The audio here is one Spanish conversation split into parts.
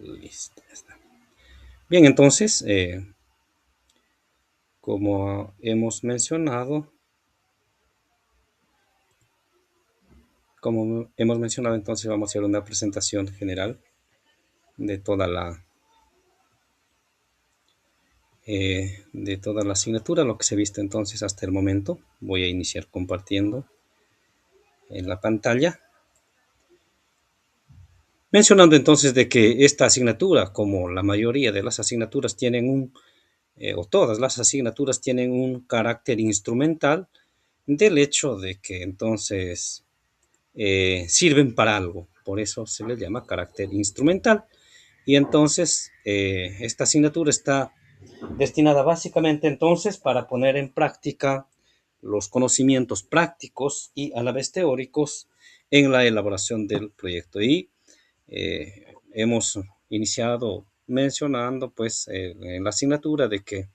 Listo, ya está. Bien, entonces, como hemos mencionado, entonces vamos a hacer una presentación general de de toda la asignatura, lo que se ha visto entonces hasta el momento. Voy a iniciar compartiendo en la pantalla, mencionando entonces de que esta asignatura, como la mayoría de las asignaturas o todas las asignaturas tienen un carácter instrumental, del hecho de que entonces sirven para algo, por eso se les llama carácter instrumental. Y entonces esta asignatura está destinada básicamente entonces para poner en práctica los conocimientos prácticos y a la vez teóricos en la elaboración del proyecto. Y hemos iniciado mencionando pues en la asignatura de que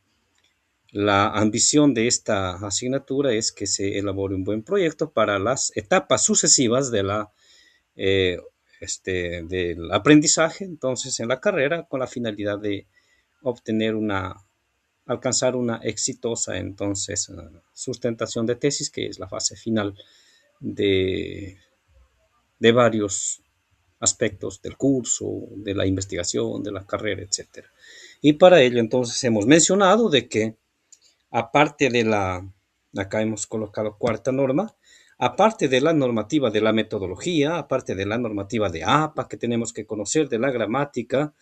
la ambición de esta asignatura es que se elabore un buen proyecto para las etapas sucesivas eh, del aprendizaje, entonces en la carrera, con la finalidad de obtener alcanzar una exitosa entonces sustentación de tesis, que es la fase final de, de varios aspectos del curso, de la investigación, de la carrera, etcétera. Y para ello entonces hemos mencionado de que aparte acá hemos colocado cuarta norma, aparte de la normativa de la metodología, aparte de la normativa de APA que tenemos que conocer, de la gramática,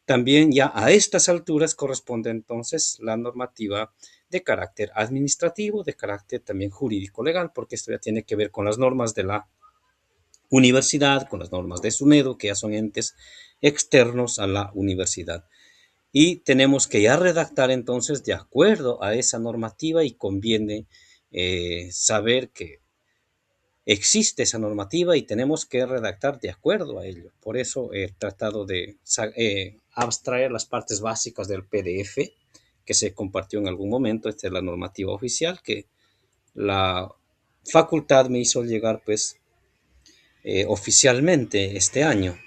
también ya a estas alturas corresponde entonces la normativa de carácter administrativo, de carácter también jurídico legal, porque esto ya tiene que ver con las normas de la universidad, con las normas de SUNEDO, que ya son entes externos a la universidad. Y tenemos que ya redactar entonces de acuerdo a esa normativa y conviene saber que existe esa normativa y tenemos que redactar de acuerdo a ello. Por eso he tratado de abstraer las partes básicas del PDF que se compartió en algún momento. Esta es la normativa oficial que la facultad me hizo llegar pues oficialmente este año.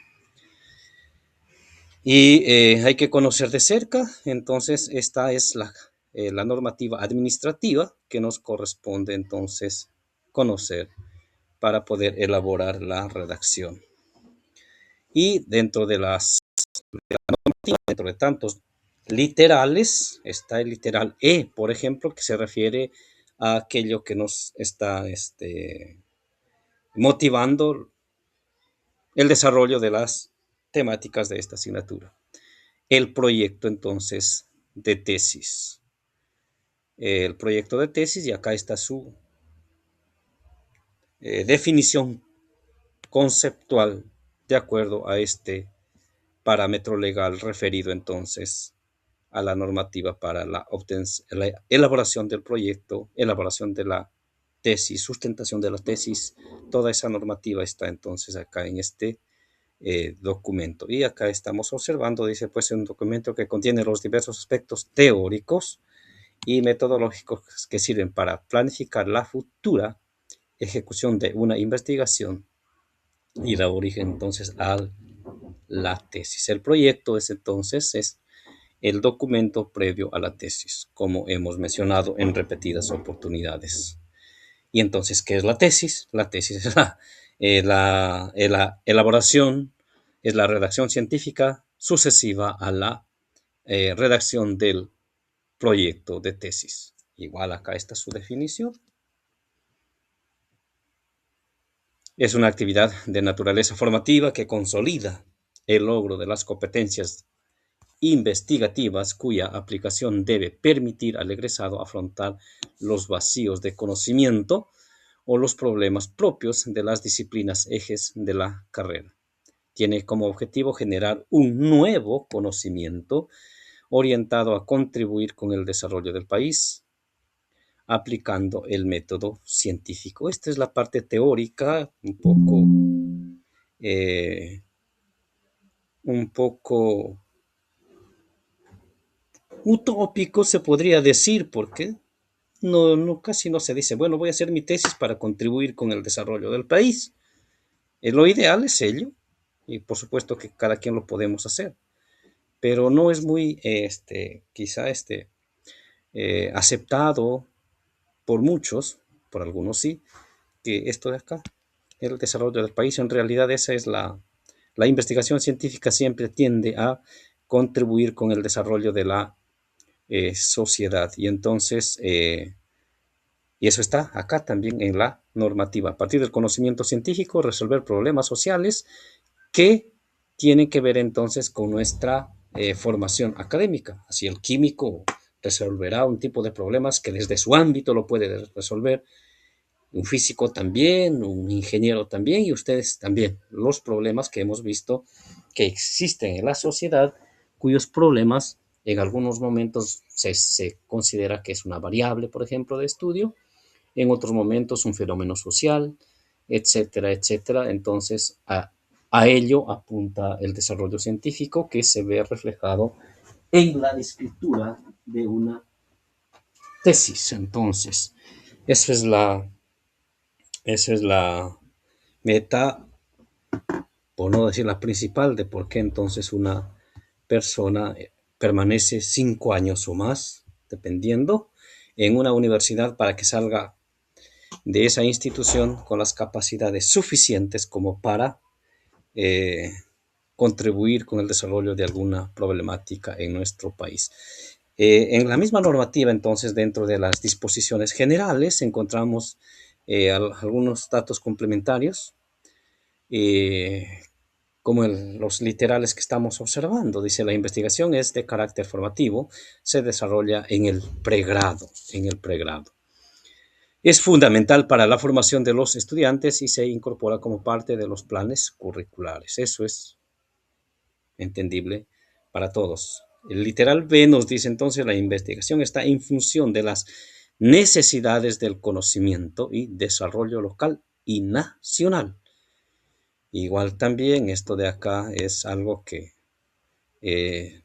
Y hay que conocer de cerca, entonces esta es la normativa administrativa que nos corresponde entonces conocer para poder elaborar la redacción. Y dentro de tantos literales, está el literal E, por ejemplo, que se refiere a aquello que nos está motivando el desarrollo de las temáticas de esta asignatura. El proyecto entonces de tesis. El proyecto de tesis, y acá está su definición conceptual de acuerdo a este parámetro legal referido entonces a la normativa para la elaboración del proyecto, elaboración de la tesis, sustentación de la tesis. Toda esa normativa está entonces acá en este documento. Y acá estamos observando, dice, pues, un documento que contiene los diversos aspectos teóricos y metodológicos que sirven para planificar la futura ejecución de una investigación y da origen entonces a la tesis. El proyecto es el documento previo a la tesis, como hemos mencionado en repetidas oportunidades. Y entonces, ¿qué es la tesis? La tesis es la elaboración, es la redacción científica sucesiva a la redacción del proyecto de tesis. Igual acá está su definición. Es una actividad de naturaleza formativa que consolida el logro de las competencias investigativas cuya aplicación debe permitir al egresado afrontar los vacíos de conocimiento o los problemas propios de las disciplinas ejes de la carrera. Tiene como objetivo generar un nuevo conocimiento orientado a contribuir con el desarrollo del país, aplicando el método científico. Esta es la parte teórica, eh, un poco utópico, se podría decir, porque casi no se dice, bueno, voy a hacer mi tesis para contribuir con el desarrollo del país. Lo ideal es ello, y por supuesto que cada quien lo podemos hacer. pero no es muy, quizá, aceptado por muchos, por algunos sí, que esto de acá, el desarrollo del país, en realidad esa es la investigación científica siempre tiende a contribuir con el desarrollo de la sociedad. Y entonces, y eso está acá también en la normativa. A partir del conocimiento científico, resolver problemas sociales que tienen que ver entonces con nuestra formación académica. Así el químico resolverá un tipo de problemas que desde su ámbito lo puede resolver, un físico también, un ingeniero también y ustedes también. Los problemas que hemos visto que existen en la sociedad, cuyos problemas en algunos momentos se considera que es una variable, por ejemplo, de estudio, en otros momentos un fenómeno social, etcétera, etcétera. Entonces, a ello apunta el desarrollo científico que se ve reflejado en la escritura de una tesis. Entonces, esa es esa es la meta, por no decir la principal, de por qué entonces una persona permanece 5 años o más, dependiendo, en una universidad para que salga de esa institución con las capacidades suficientes como para eh, contribuir con el desarrollo de alguna problemática en nuestro país. En la misma normativa, entonces, dentro de las disposiciones generales, encontramos algunos datos complementarios, eh, como los literales que estamos observando. Dice, la investigación es de carácter formativo, se desarrolla en el pregrado, en el pregrado. Es fundamental para la formación de los estudiantes y se incorpora como parte de los planes curriculares. Eso es entendible para todos. El literal B nos dice entonces la investigación está en función de las necesidades del conocimiento y desarrollo local y nacional. Igual también esto de acá es algo que eh,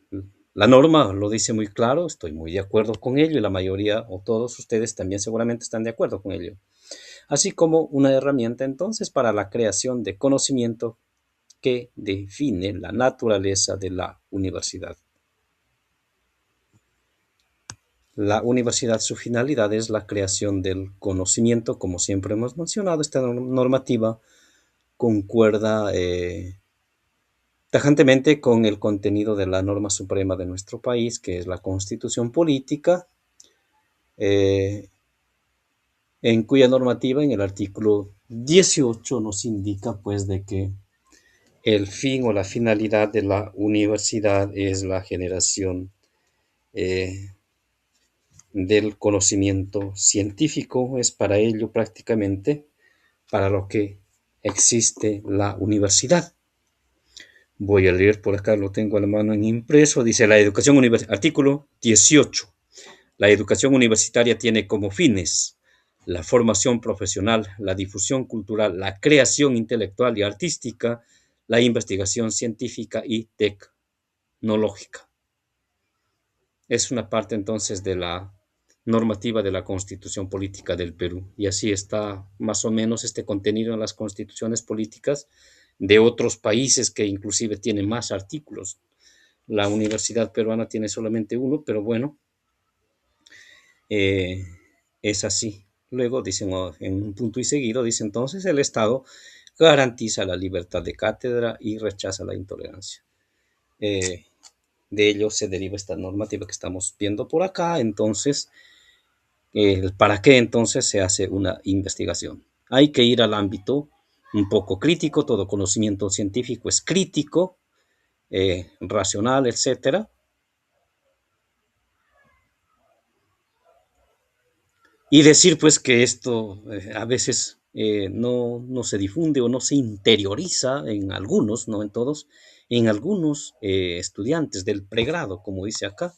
la norma lo dice muy claro, estoy muy de acuerdo con ello y la mayoría o todos ustedes también seguramente están de acuerdo con ello. Así como una herramienta entonces para la creación de conocimiento que define la naturaleza de la universidad. La universidad, su finalidad es la creación del conocimiento, como siempre hemos mencionado, esta normativa concuerda tajantemente con el contenido de la norma suprema de nuestro país, que es la Constitución Política, eh, en cuya normativa, en el artículo 18, nos indica pues de que el fin o la finalidad de la universidad es la generación eh, del conocimiento científico, es para ello prácticamente para lo que existe la universidad. Voy a leer por acá, lo tengo a la mano en impreso, dice la educación universitaria, artículo 18. La educación universitaria tiene como fines la formación profesional, la difusión cultural, la creación intelectual y artística, la investigación científica y tecnológica. Es una parte entonces de la normativa de la Constitución Política del Perú. Y así está más o menos este contenido en las constituciones políticas de otros países que inclusive tienen más artículos. La Universidad Peruana tiene solamente uno, pero bueno, eh, es así. Luego dicen, en un punto y seguido, dice entonces, el Estado garantiza la libertad de cátedra y rechaza la intolerancia. Eh, de ello se deriva esta normativa que estamos viendo por acá. Entonces, ¿para qué entonces se hace una investigación? Hay que ir al ámbito un poco crítico, todo conocimiento científico es crítico, racional, etcétera, y decir pues que esto a veces no se difunde o no se interioriza en algunos, no en todos, en algunos estudiantes del pregrado, como dice acá.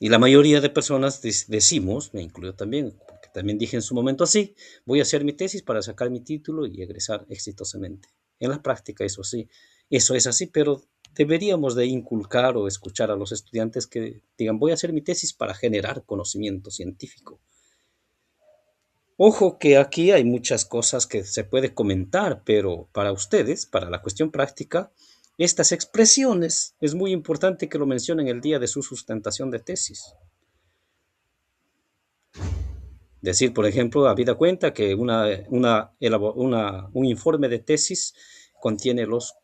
Y la mayoría de personas decimos, me incluyo también, porque también dije en su momento así, voy a hacer mi tesis para sacar mi título y egresar exitosamente. En la práctica eso sí, eso es así, pero deberíamos de inculcar o escuchar a los estudiantes que digan, voy a hacer mi tesis para generar conocimiento científico. Ojo que aquí hay muchas cosas que se puede comentar, pero para ustedes, para la cuestión práctica, estas expresiones es muy importante que lo mencionen el día de su sustentación de tesis. Decir, por ejemplo, habida cuenta que un informe de tesis contiene los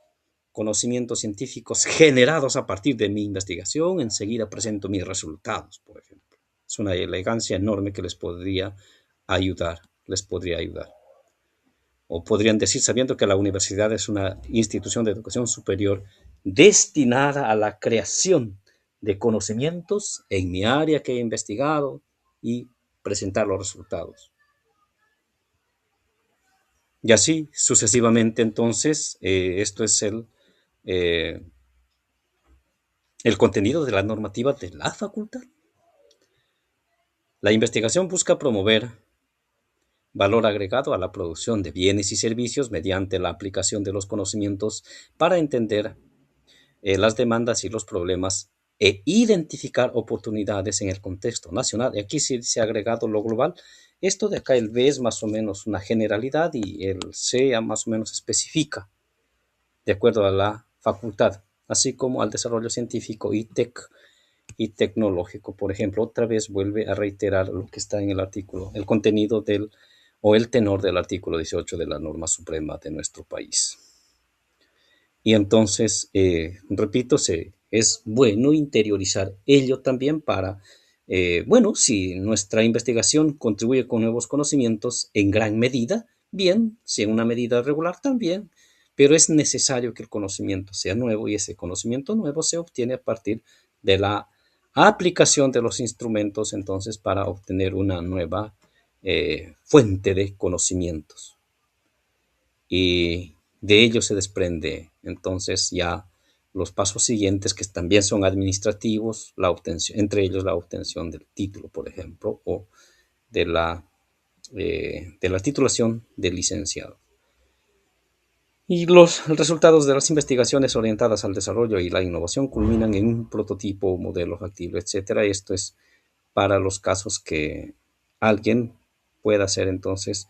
conocimientos científicos generados a partir de mi investigación, enseguida presento mis resultados, por ejemplo. Es una elegancia enorme que les podría ayudar. O podrían decir, sabiendo que la universidad es una institución de educación superior destinada a la creación de conocimientos en mi área que he investigado y presentar los resultados. Y así sucesivamente, entonces, esto es eh, el contenido de la normativa de la facultad. La investigación busca promover valor agregado a la producción de bienes y servicios mediante la aplicación de los conocimientos para entender las demandas y los problemas e identificar oportunidades en el contexto nacional. Y aquí sí se ha agregado lo global. Esto de acá, el B es más o menos una generalidad y el C más o menos especifica de acuerdo a la facultad, así como al desarrollo científico y tecnológico. Por ejemplo, otra vez vuelve a reiterar lo que está en el artículo, el contenido o el tenor del artículo 18 de la norma suprema de nuestro país. Y entonces, repito, es bueno interiorizar ello también para, bueno, si nuestra investigación contribuye con nuevos conocimientos en gran medida, bien, si en una medida regular también, pero es necesario que el conocimiento sea nuevo y ese conocimiento nuevo se obtiene a partir de la aplicación de los instrumentos, entonces, para obtener una nueva fuente de conocimientos. Y de ello se desprende entonces ya los pasos siguientes que también son administrativos, entre ellos la obtención del título, por ejemplo, o de la titulación de licenciado. Y los resultados de las investigaciones orientadas al desarrollo y la innovación culminan en un prototipo, modelo factible, etcétera. Esto es para los casos que alguien pueda hacer entonces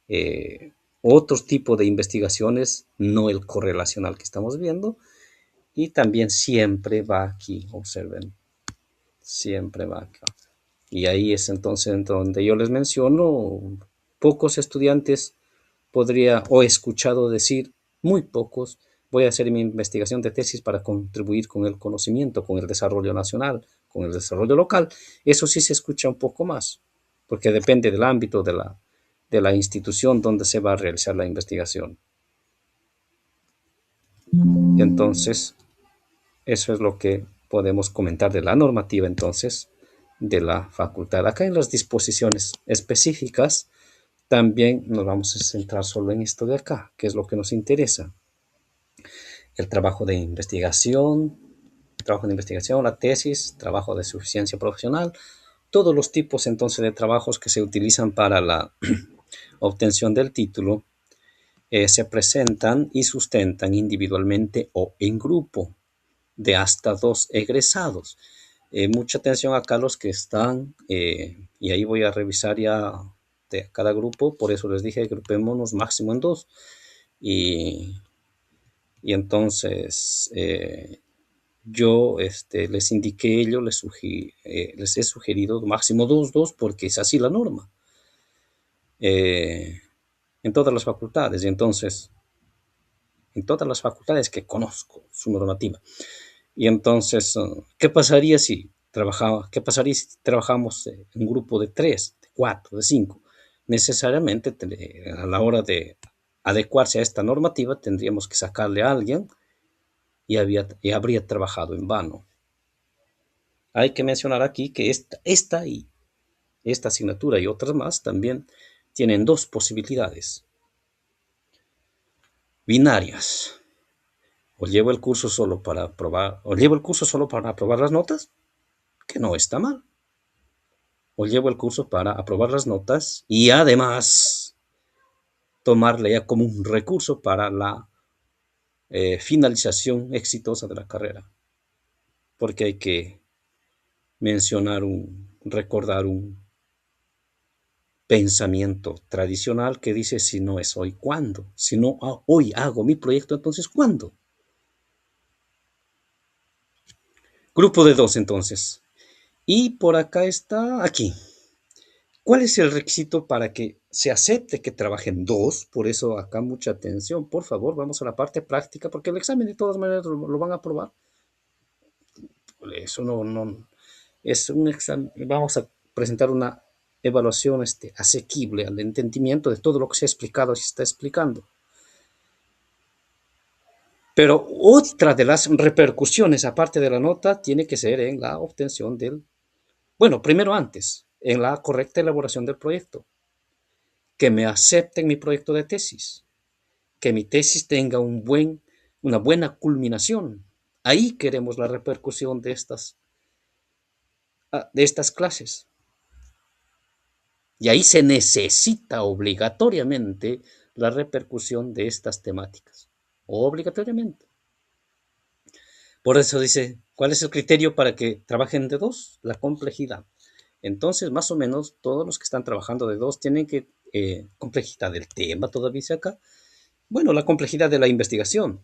eh, otro tipo de investigaciones, no el correlacional que estamos viendo, y también siempre va aquí, observen, siempre va acá. Y ahí es entonces en donde yo les menciono, pocos estudiantes o he escuchado decir, muy pocos, voy a hacer mi investigación de tesis para contribuir con el conocimiento, con el desarrollo nacional, con el desarrollo local. Eso sí se escucha un poco más, porque depende del ámbito de la institución donde se va a realizar la investigación. Entonces, eso es lo que podemos comentar de la normativa entonces de la facultad. Acá en las disposiciones específicas también nos vamos a centrar solo en esto de acá, que es lo que nos interesa. El trabajo de investigación, la tesis, trabajo de suficiencia profesional, todos los tipos entonces de trabajos que se utilizan para la obtención del título se presentan y sustentan individualmente o en grupo de hasta 2 egresados. Mucha atención acá los que están, y ahí voy a revisar ya de cada grupo, por eso les dije agrupémonos máximo en 2. Y, y entonces yo les indiqué ello, les he sugerido máximo 2, porque es así la norma eh, en todas las facultades. Y entonces, en todas las facultades que conozco su normativa. Y entonces, qué pasaría si trabajamos en un grupo de 3, de 4, de 5? Necesariamente, a la hora de adecuarse a esta normativa, tendríamos que sacarle a alguien y habría trabajado en vano. Hay que mencionar aquí que esta asignatura y otras más también tienen 2 posibilidades binarias. O llevo el curso solo para aprobar las notas, que no está mal. O llevo el curso para aprobar las notas y además tomarle ya como un recurso para la finalización exitosa de la carrera. Porque hay que recordar pensamiento tradicional que dice si no es hoy, ¿cuándo? Si no hoy hago mi proyecto, entonces ¿cuándo? Grupo de dos entonces. Y por acá está, aquí. ¿Cuál es el requisito para que se acepte que trabajen dos? Por eso acá mucha atención. Por favor, vamos a la parte práctica, porque el examen de todas maneras lo van a aprobar. Eso no es un examen. Vamos a presentar una evaluación asequible al entendimiento de todo lo que se ha explicado y se está explicando. Pero otra de las repercusiones, aparte de la nota, tiene que ser en la obtención bueno, primero antes, en la correcta elaboración del proyecto, que me acepten mi proyecto de tesis, que mi tesis tenga una buena culminación. Ahí queremos la repercusión de estas clases. Y ahí se necesita obligatoriamente la repercusión de estas temáticas. Obligatoriamente. Por eso dice, ¿cuál es el criterio para que trabajen de dos? La complejidad. Entonces, más o menos, todos los que están trabajando de dos tienen que, complejidad del tema, todavía dice acá, bueno, la complejidad de la investigación.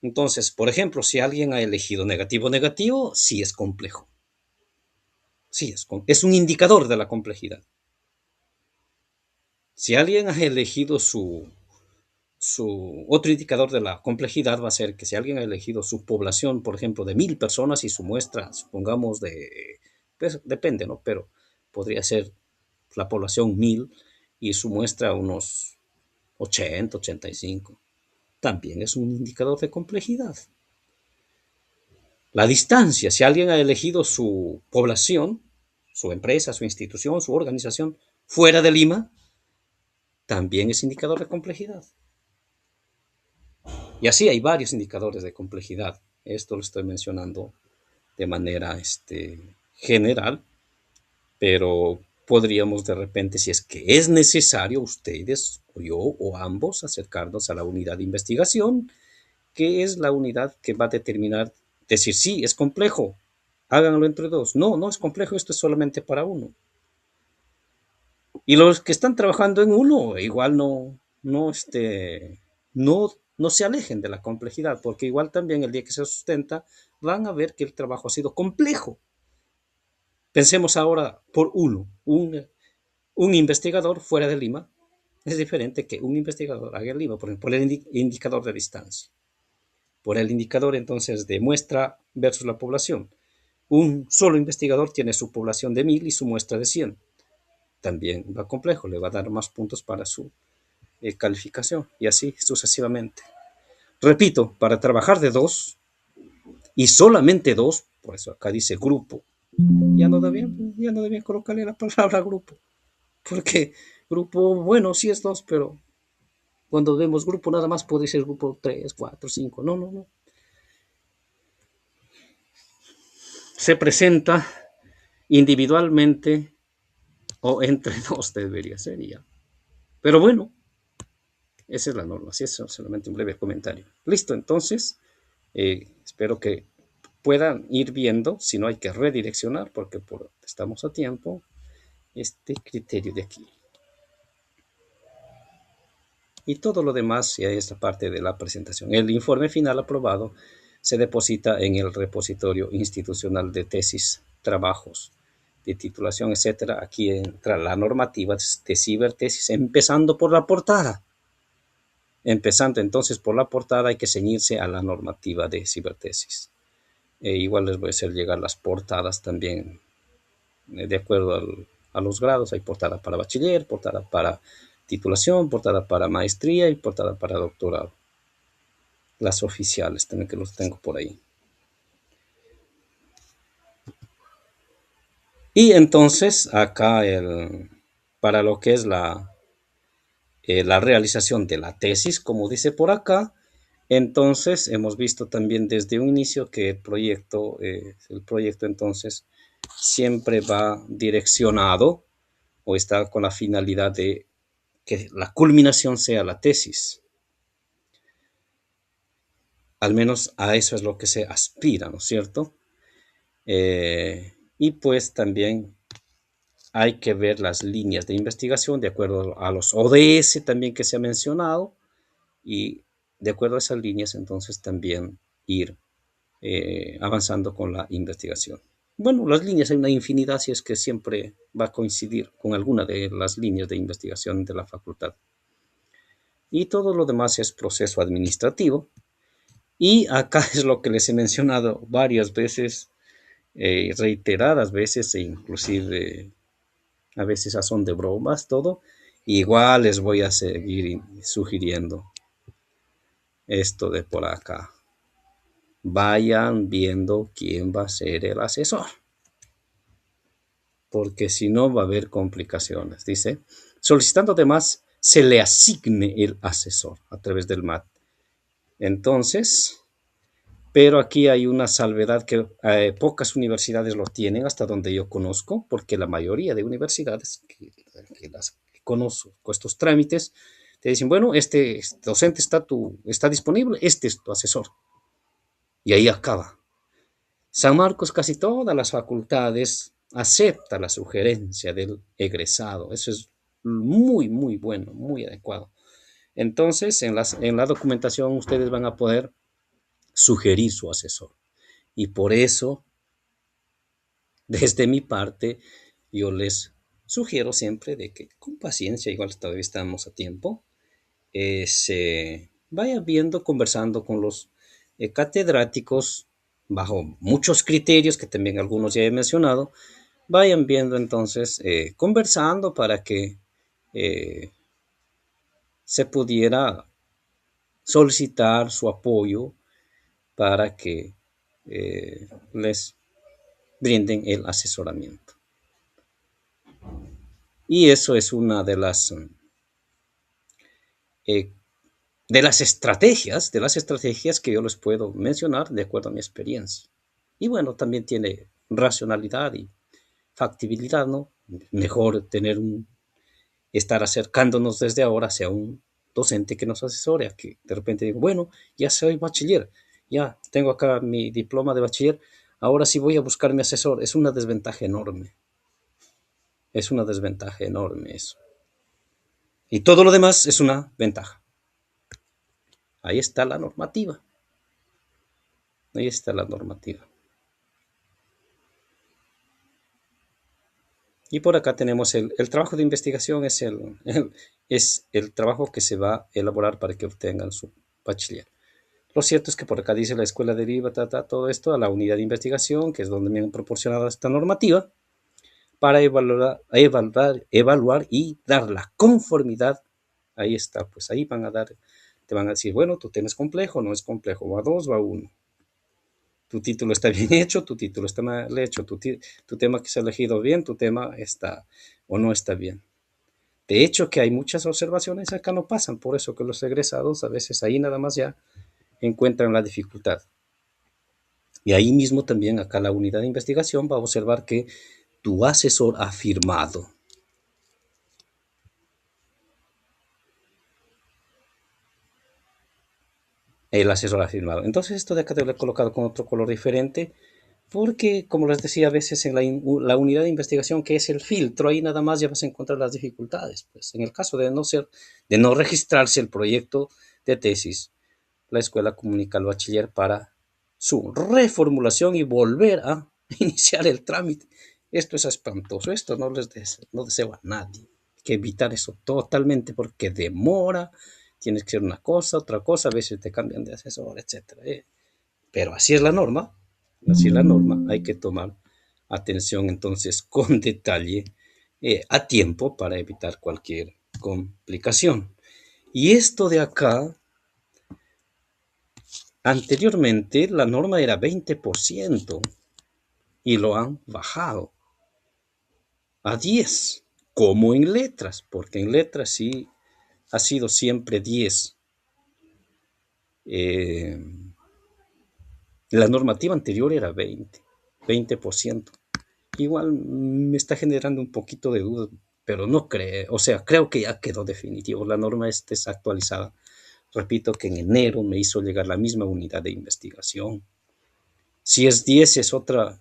Entonces, por ejemplo, si alguien ha elegido negativo, negativo, sí es complejo. Sí, es un indicador de la complejidad. Si alguien ha elegido otro indicador de la complejidad va a ser que si alguien ha elegido su población, por ejemplo, de 1000 personas y su muestra, supongamos pues depende, ¿no? Pero podría ser la población 1000 y su muestra unos 80, 85. También es un indicador de complejidad. La distancia, si alguien ha elegido su población, su empresa, su institución, su organización fuera de Lima, también es indicador de complejidad. Y así hay varios indicadores de complejidad. Esto lo estoy mencionando de manera general, pero podríamos de repente, si es que es necesario, ustedes o yo o ambos acercarnos a la unidad de investigación, que es la unidad que va a determinar, decir, sí, es complejo, háganlo entre dos. No, no es complejo, esto es solamente para uno. Y los que están trabajando en uno, igual no se alejen de la complejidad, porque igual también el día que se sustenta, van a ver que el trabajo ha sido complejo. Pensemos ahora por un investigador fuera de Lima, es diferente que un investigador haga en Lima, por ejemplo, por el indicador de distancia, por el indicador entonces de muestra versus la población. Un solo investigador tiene su población de 1000 y su muestra de 100. También va complejo, le va a dar más puntos para su calificación y así sucesivamente. Repito, para trabajar de dos y solamente dos, por eso acá dice grupo, ya no debía colocarle la palabra grupo, porque grupo, bueno, sí es dos, pero cuando vemos grupo nada más puede ser grupo 3, 4, 5, no, no, no. Se presenta individualmente o entre dos debería ser ya. Pero bueno, esa es la norma, así es solamente un breve comentario. Listo, entonces, espero que puedan ir viendo, si no hay que redireccionar, porque estamos a tiempo, este criterio de aquí. Y todo lo demás ya es parte de la presentación. El informe final aprobado se deposita en el repositorio institucional de tesis, trabajos, de titulación, etcétera. Aquí entra la normativa de cibertesis, empezando por la portada. Empezando entonces por la portada, hay que ceñirse a la normativa de cibertesis. Igual les voy a hacer llegar las portadas también, de acuerdo a los grados. Hay portada para bachiller, portada para titulación, portada para maestría y portada para doctorado. Las oficiales también, que los tengo por ahí. Y entonces acá para lo que es la realización de la tesis, como dice por acá, entonces hemos visto también desde un inicio que el proyecto entonces siempre va direccionado o está con la finalidad de que la culminación sea la tesis. Al menos a eso es lo que se aspira, ¿no es cierto? Y pues también hay que ver las líneas de investigación de acuerdo a los ODS también que se ha mencionado y de acuerdo a esas líneas entonces también ir avanzando con la investigación. Bueno, las líneas hay una infinidad, si es que siempre va a coincidir con alguna de las líneas de investigación de la facultad. Y todo lo demás es proceso administrativo. Y acá es lo que les he mencionado varias veces, reiteradas veces, e inclusive a veces a son de bromas, todo. Igual les voy a seguir sugiriendo esto de por acá. Vayan viendo quién va a ser el asesor, porque si no va a haber complicaciones. Dice, solicitando además se le asigne el asesor a través del MAT. Entonces, pero aquí hay una salvedad que pocas universidades lo tienen hasta donde yo conozco, porque la mayoría de universidades que las que conozco con estos trámites te dicen, bueno, este docente está disponible, este es tu asesor. Y ahí acaba. San Marcos casi todas las facultades acepta la sugerencia del egresado. Eso es muy, muy bueno, muy adecuado. Entonces, en la documentación ustedes van a poder sugerir su asesor. Y por eso, desde mi parte, yo les sugiero siempre de que con paciencia, igual todavía estamos a tiempo, se vaya viendo, conversando con los catedráticos bajo muchos criterios que también algunos ya he mencionado, vayan viendo entonces, conversando para que eh, se pudiera solicitar su apoyo para que les brinden el asesoramiento. Y eso es una eh, de las estrategias que yo les puedo mencionar de acuerdo a mi experiencia. Y bueno, también tiene racionalidad y factibilidad, ¿no? Mejor estar acercándonos desde ahora hacia un docente que nos asesore, a que de repente digo, bueno, ya soy bachiller, ya tengo acá mi diploma de bachiller, ahora sí voy a buscar mi asesor. Es una desventaja enorme eso. Y todo lo demás es una ventaja. Ahí está la normativa. Ahí está la normativa. Y por acá tenemos el trabajo de investigación, es el trabajo que se va a elaborar para que obtengan su bachiller. Lo cierto es que por acá dice la escuela deriva todo esto a la unidad de investigación, que es donde me han proporcionado esta normativa, para evaluar y dar la conformidad. Ahí está, pues ahí te van a decir, bueno, tu tema es complejo, no es complejo, va a 2, va a 1. Tu título está bien hecho, tu título está mal hecho, tu tema que se ha elegido bien, tu tema está o no está bien. De hecho, que hay muchas observaciones acá no pasan, por eso que los egresados a veces ahí nada más ya encuentran la dificultad. Y ahí mismo también acá la unidad de investigación va a observar que tu asesor ha firmado. El asesor ha firmado. Entonces esto de acá te lo he colocado con otro color diferente porque, como les decía, a veces en la unidad de investigación, que es el filtro, ahí nada más ya vas a encontrar las dificultades. Pues en el caso de no registrarse el proyecto de tesis, la escuela comunica al bachiller para su reformulación y volver a iniciar el trámite. Esto es espantoso, esto no deseo a nadie. Hay que evitar eso totalmente porque demora, tienes que hacer una cosa, otra cosa, a veces te cambian de asesor, etcétera. Pero así es la norma, hay que tomar atención entonces con detalle a tiempo para evitar cualquier complicación. Y esto de acá, anteriormente la norma era 20% y lo han bajado a 10, como en letras, porque en letras sí ha sido siempre 10. Eh, la normativa anterior era 20%. Igual me está generando un poquito de duda, pero no creo, o sea, creo que ya quedó definitivo. La norma está desactualizada. Repito que en enero me hizo llegar la misma unidad de investigación. Si es 10 es otra,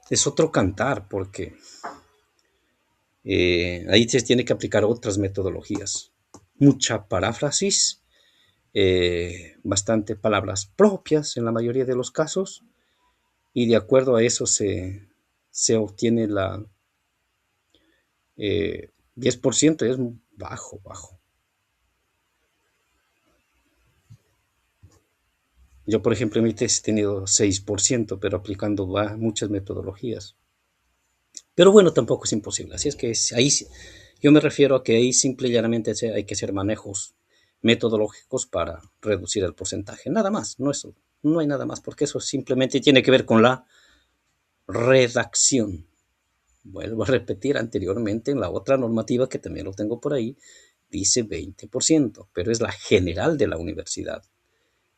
es otro cantar, porque ahí se tiene que aplicar otras metodologías. Mucha paráfrasis, bastante palabras propias en la mayoría de los casos, y de acuerdo a eso se obtiene la 10%, es bajo, bajo. Yo, por ejemplo, en mi tesis he tenido 6%, pero aplicando muchas metodologías. Pero bueno, tampoco es imposible. Así es que ahí yo me refiero a que ahí simple y llanamente hay que hacer manejos metodológicos para reducir el porcentaje. Nada más, no hay nada más, porque eso simplemente tiene que ver con la redacción. Vuelvo a repetir, anteriormente en la otra normativa que también lo tengo por ahí, dice 20%, pero es la general de la universidad.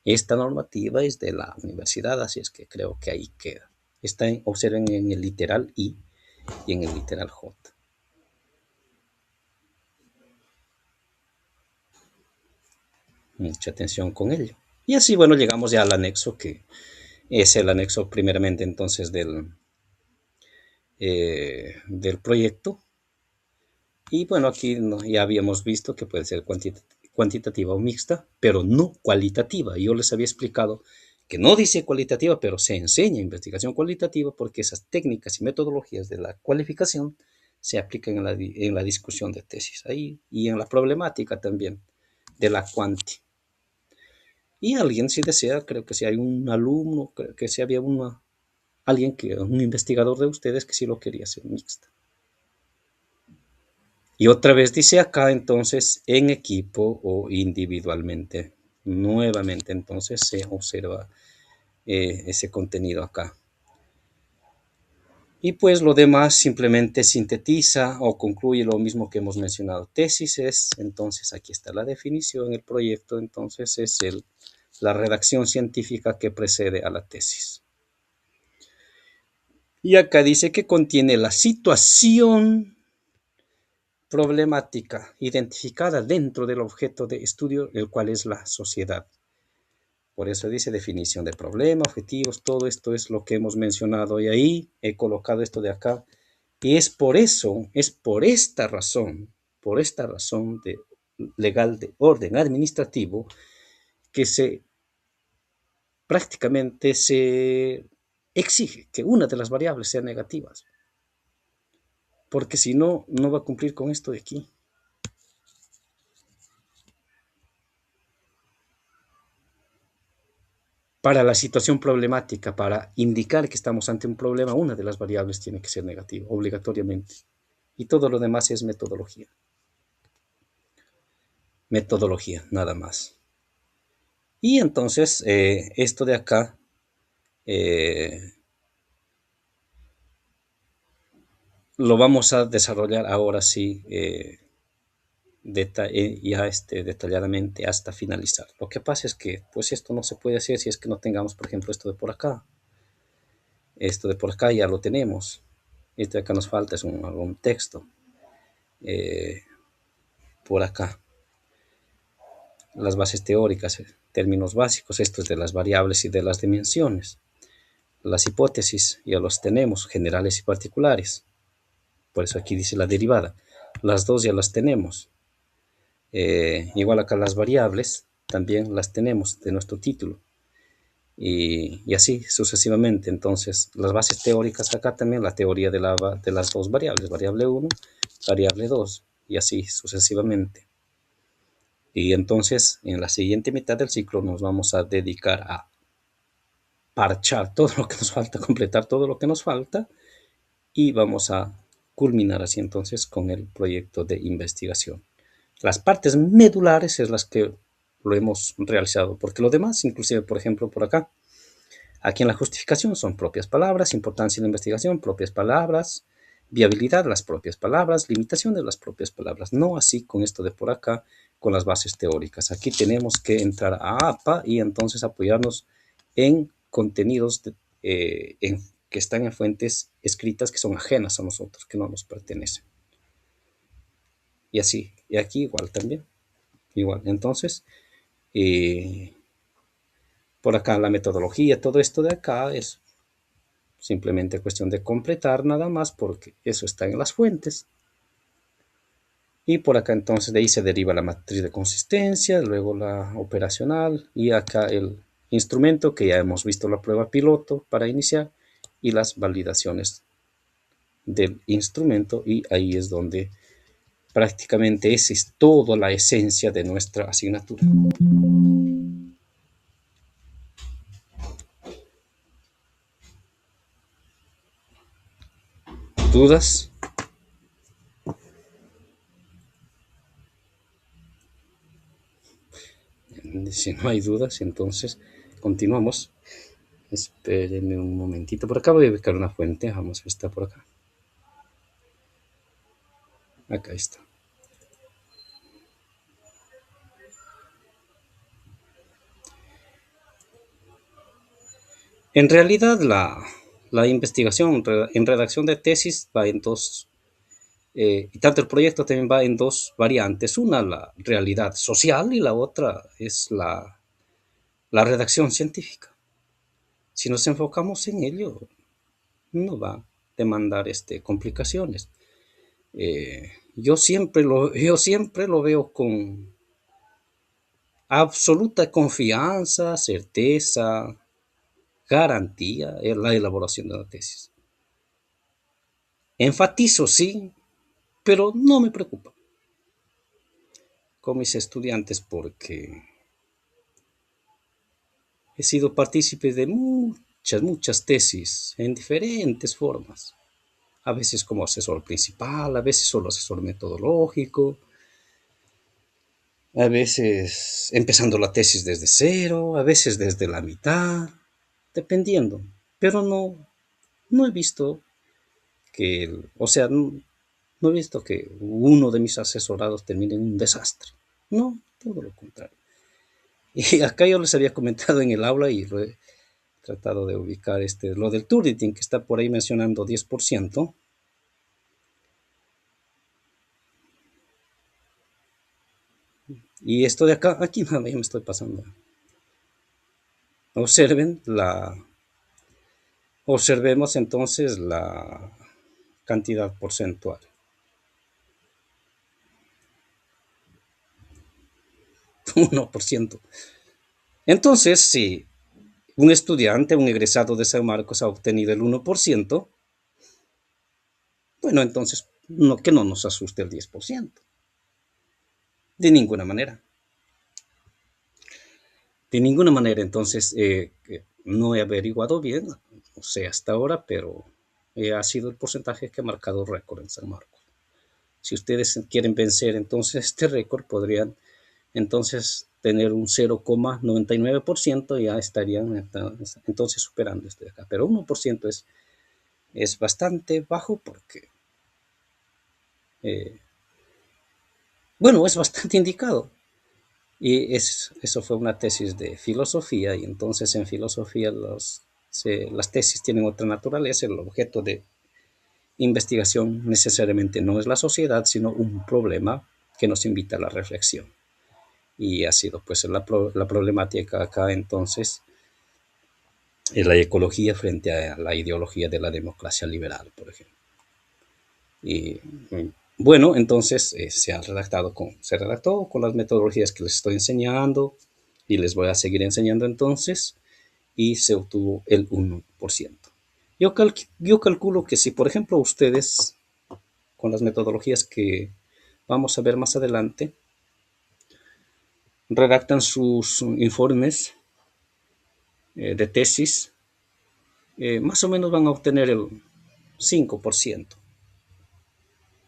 Esta normativa es de la universidad, así es que creo que ahí queda. Observen en el literal I y en el literal J. Mucha atención con ello. Y así, bueno, llegamos ya al anexo, que es el anexo primeramente entonces del proyecto. Y bueno, aquí ya habíamos visto que puede ser cuantitativa o mixta, pero no cualitativa. Yo les había explicado que no dice cualitativa, pero se enseña investigación cualitativa porque esas técnicas y metodologías de la cualificación se aplican en la discusión de tesis ahí y en la problemática también de la cuanti. Y alguien, si desea, creo que si hay un alumno, creo que si había un investigador de ustedes que sí lo quería hacer mixta. Y otra vez dice acá entonces en equipo o individualmente. Nuevamente entonces se observa ese contenido acá. Y pues lo demás simplemente sintetiza o concluye lo mismo que hemos mencionado. Tesis es, entonces aquí está la definición, el proyecto entonces es la redacción científica que precede a la tesis. Y acá dice que contiene la situación problemática identificada dentro del objeto de estudio, el cual es la sociedad. Por eso dice definición de problema, objetivos, todo esto es lo que hemos mencionado y ahí he colocado esto de acá. Y es por eso, es por esta razón legal de orden administrativo que prácticamente se exige que una de las variables sea negativas, porque si no, no va a cumplir con esto de aquí. Para la situación problemática, para indicar que estamos ante un problema, una de las variables tiene que ser negativa, obligatoriamente. Y todo lo demás es metodología. Metodología, nada más. Y entonces, esto de acá, eh, lo vamos a desarrollar ahora sí, ya detalladamente hasta finalizar. Lo que pasa es que, pues esto no se puede hacer si es que no tengamos, por ejemplo, esto de por acá. Esto de por acá ya lo tenemos. Esto de acá nos falta es algún texto. Eh, por acá. Las bases teóricas, términos básicos, estos de las variables y de las dimensiones. Las hipótesis ya los tenemos, generales y particulares. Por eso aquí dice la derivada. Las dos ya las tenemos. Igual acá las variables también las tenemos de nuestro título. Y así sucesivamente. Entonces, las bases teóricas acá también, la teoría de las dos variables, variable 1, variable 2, y así sucesivamente. Y entonces, en la siguiente mitad del ciclo nos vamos a dedicar a parchar todo lo que nos falta, completar todo lo que nos falta, y vamos a culminar así entonces con el proyecto de investigación. Las partes medulares es las que lo hemos realizado, porque lo demás, inclusive por ejemplo por acá, aquí en la justificación son propias palabras, importancia de la investigación, propias palabras, viabilidad, las propias palabras, limitación de las propias palabras. No así con esto de por acá, con las bases teóricas. Aquí tenemos que entrar a APA y entonces apoyarnos en contenidos que están en fuentes escritas que son ajenas a nosotros, que no nos pertenecen. Y así, y aquí igual también. Igual, entonces, por acá la metodología, todo esto de acá es simplemente cuestión de completar nada más porque eso está en las fuentes. Y por acá entonces de ahí se deriva la matriz de consistencia, luego la operacional y acá el instrumento que ya hemos visto la prueba piloto para iniciar y las validaciones del instrumento, y ahí es donde prácticamente esa es toda la esencia de nuestra asignatura. ¿Dudas? Si no hay dudas, entonces continuamos. Espérenme un momentito. Por acá voy a buscar una fuente. Vamos a ver si está por acá. Acá está. En realidad, la investigación en redacción de tesis va en dos, y tanto el proyecto también va en dos variantes. Una, la realidad social, y la otra es la redacción científica. Si nos enfocamos en ello, no va a demandar complicaciones. Yo siempre lo veo con absoluta confianza, certeza, garantía en la elaboración de la tesis. Enfatizo, sí, pero no me preocupa con mis estudiantes porque he sido partícipe de muchas tesis en diferentes formas. A veces como asesor principal, a veces solo asesor metodológico, a veces empezando la tesis desde cero, a veces desde la mitad, dependiendo. Pero no he visto no he visto que uno de mis asesorados termine en un desastre. No, todo lo contrario. Y acá yo les había comentado en el aula y lo he tratado de ubicar lo del Turnitin, que está por ahí mencionando 10%. Y esto de acá, aquí nada, ya me estoy pasando. Observemos entonces la cantidad porcentual. 1%. Entonces, si un estudiante, un egresado de San Marcos ha obtenido el 1%, bueno, entonces que no nos asuste el 10%. De ninguna manera. De ninguna manera, entonces, no he averiguado bien, no sé hasta ahora, pero ha sido el porcentaje que ha marcado récord en San Marcos. Si ustedes quieren vencer entonces este récord, podrían entonces tener un 0,99%, ya estarían entonces superando este de acá. Pero 1% es bastante bajo porque, bueno, es bastante indicado. Y eso fue una tesis de filosofía, y entonces en filosofía las tesis tienen otra naturaleza. El objeto de investigación necesariamente no es la sociedad, sino un problema que nos invita a la reflexión. Y ha sido pues la problemática acá entonces es la ecología frente a la ideología de la democracia liberal, por ejemplo. Y bueno, entonces se redactó con las metodologías que les estoy enseñando y les voy a seguir enseñando entonces, y se obtuvo el 1%. Yo calculo que si, por ejemplo, ustedes, con las metodologías que vamos a ver más adelante, redactan sus informes de tesis, más o menos van a obtener el 5%.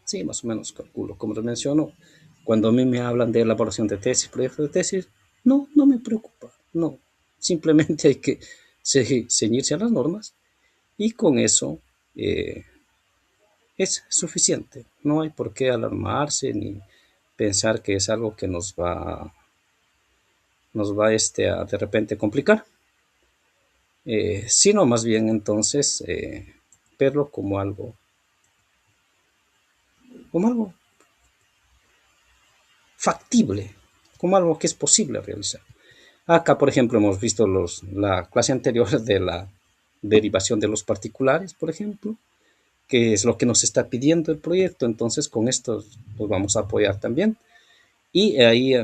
Sí, más o menos calculo. Como les menciono, cuando a mí me hablan de elaboración de tesis, proyectos de tesis, no me preocupa. No, simplemente hay que ceñirse a las normas, y con eso es suficiente. No hay por qué alarmarse ni pensar que es algo que nos va a de repente complicar, sino más bien entonces verlo como algo factible, como algo que es posible realizar. Acá, por ejemplo, hemos visto la clase anterior derivación de los particulares, por ejemplo, que es lo que nos está pidiendo el proyecto. Entonces, con esto los vamos a apoyar también. Y ahí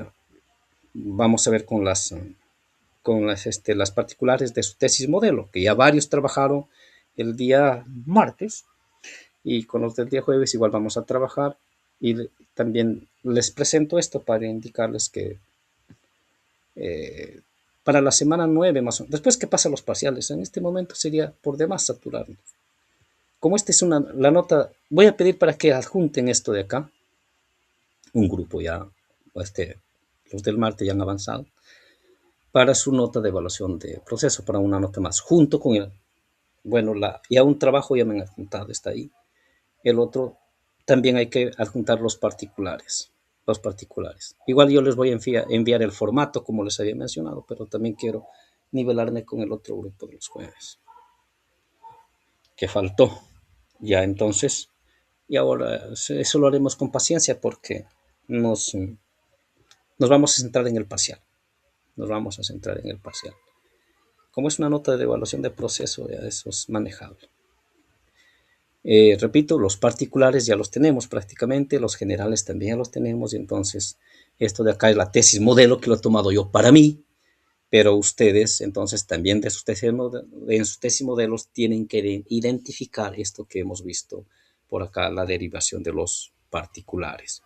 vamos a ver las particulares de su tesis modelo, que ya varios trabajaron el día martes, y con los del día jueves igual vamos a trabajar. Y también les presento esto para indicarles que eh, para la semana 9 más o menos, después que pasan los parciales, en este momento sería por demás saturarnos. Como esta es la nota, voy a pedir para que adjunten esto de acá, un grupo ya, los del martes ya han avanzado, para su nota de evaluación de proceso, para una nota más, junto con bueno, ya un trabajo ya me han adjuntado, está ahí. El otro, también hay que adjuntar los particulares. Los particulares. Igual yo les voy a enviar el formato, como les había mencionado, pero también quiero nivelarme con el otro grupo de los jueves, que faltó. Ya entonces, y ahora eso lo haremos con paciencia porque nos vamos a centrar en el parcial. Nos vamos a centrar en el parcial. Como es una nota de evaluación de proceso, ya eso es manejable. Repito, los particulares ya los tenemos prácticamente, los generales también los tenemos, y entonces esto de acá es la tesis modelo que lo he tomado yo para mí, pero ustedes entonces también en sus tesis modelos tienen que identificar esto que hemos visto por acá, la derivación de los particulares.